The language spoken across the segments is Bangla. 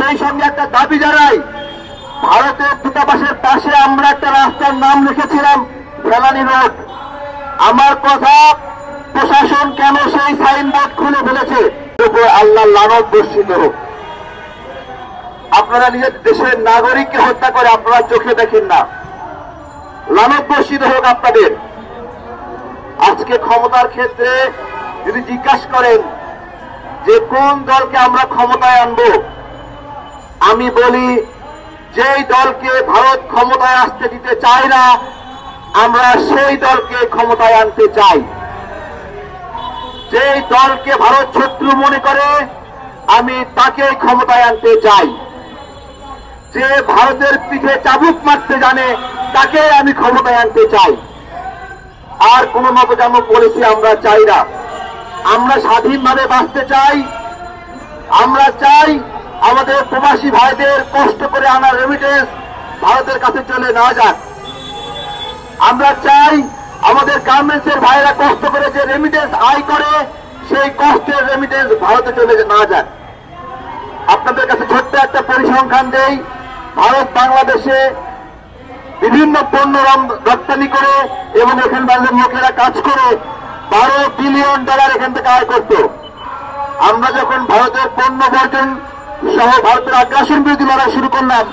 সেই সঙ্গে একটা দাবি জানাই, ভারতের দূতাবাসের পাশে আমরা একটা রাস্তার নাম লিখেছিলাম ফেলানি রোড। আমার কথা, প্রশাসন কেন সেই সাইনবোর্ড খুলে ফেলেছে? আল্লাহ লানত বর্ষিত হোক। আপনারা নিজের দেশের নাগরিককে হত্যা করে আপনারা চোখে দেখেন না, লানত বর্ষিত হোক আপনাদের। আজকে ক্ষমতার ক্ষেত্রে যদি জিজ্ঞাসা করেন যে কোন দলকে আমরা ক্ষমতায় আনবো, আমি বলি যেই দলকে ভারত ক্ষমতায় আসতে দিতে চায় না, আমরা সেই দলকে ক্ষমতায় আনতে চাই। যেই দলকে ভারত শত্রু মনে করে, আমি তাকে ক্ষমতায় আনতে চাই। যে ভারতের পিঠে চাবুক মারতে জানে, তাকে আমি ক্ষমতায় আনতে চাই। আর কোন মতজামক পলিসি আমরা চাই না। আমরা স্বাধীনভাবে বাঁচতে চাই। আমরা চাই আমাদের প্রবাসী ভাইদের কষ্ট করে আনা রেমিটেন্স ভারতের কাছে চলে না যাক। আমরা চাই আমাদের গার্মেন্টসের ভাইরা কষ্ট করে যে রেমিটেন্স আয় করে, সেই কষ্টের রেমিটেন্স ভারতে চলে না যাক। আপনাদের কাছে ছোট্ট একটা পরিসংখ্যান দেই। ভারত বাংলাদেশে বিভিন্ন পণ্য রপ্তানি করে এবং এখানকার লোকেরা কাজ করে $12 বিলিয়ন এখান থেকে আয় করত। আমরা যখন ভারতের পণ্য বর্জন সহ ভারতের আগ্রাসন বিরোধী লড়াই শুরু করলাম,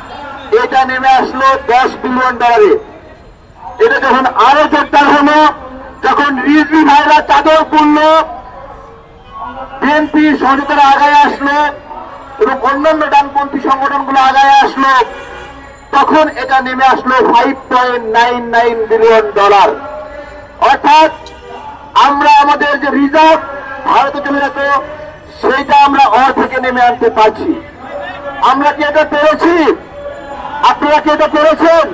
এটা নেমে আসলো $10 বিলিয়ন। এটা যখন আরো জোরদার হলো, যখন রিজভি ভাইরা চাদর পড়ল, বিএনপি সহযোগিতারা আগায় আসলো এবং অন্যান্য ডানপন্থী সংগঠনগুলো আগায় আসলো, তখন এটা নেমে আসলো $5.99 বিলিয়ন। অর্থাৎ আমরা আমাদের যে রিজার্ভ ভারতে চলে যেত, সেইটা আমরা থেকে নেমে আনতে পারছি। আমরা কি এটা পেরেছি? আপনারা কি এটা পেরেছেন?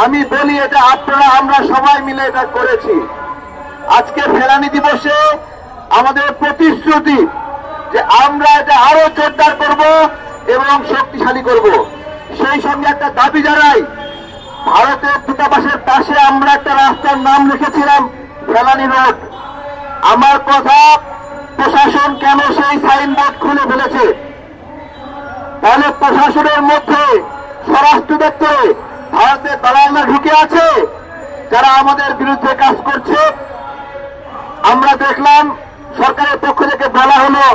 আমি বলি এটা আপনারা আমরা সবাই মিলে এটা করেছি। আজকে ফেলানি দিবসে আমাদের প্রতিশ্রুতি যে আমরা এটা আরো জোরদার করব এবং শক্তিশালী করব। সেই সঙ্গে একটা দাবি জানাই, ভারতের দূতাবাসের পাশে আমরা একটা রাস্তার নাম লিখেছিলাম ফেলানি রোড। আমার কথা, প্রশাসন কেন সেই সাইনবোর্ড খুলে ফেলেছে? তাহলে প্রশাসনের মধ্যে স্বরাষ্ট্র দপ্তরে ভারতের দালালরা ঢুকে আছে যারা আমাদের বিরুদ্ধে কাজ করছে। আমরা দেখলাম সরকারের পক্ষ থেকে বলা হলো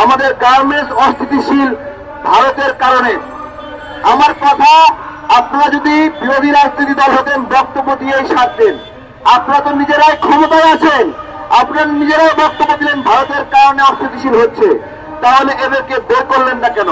আমাদের গার্মেন্টস অস্থিতিশীল ভারতের কারণে। আমার কথা, আপনারা যদি বিরোধী রাজনীতি দল হতেন, বক্তব্য দিয়েই সারতেন। আপনারা তো নিজেরাই ক্ষমতায় আছেন, আপনারা নিজেরাই বক্তব্য দিলেন ভারতের কারণে অস্থিতিশীল হচ্ছে, তাহলে এদেরকে বের করলেন না কেন?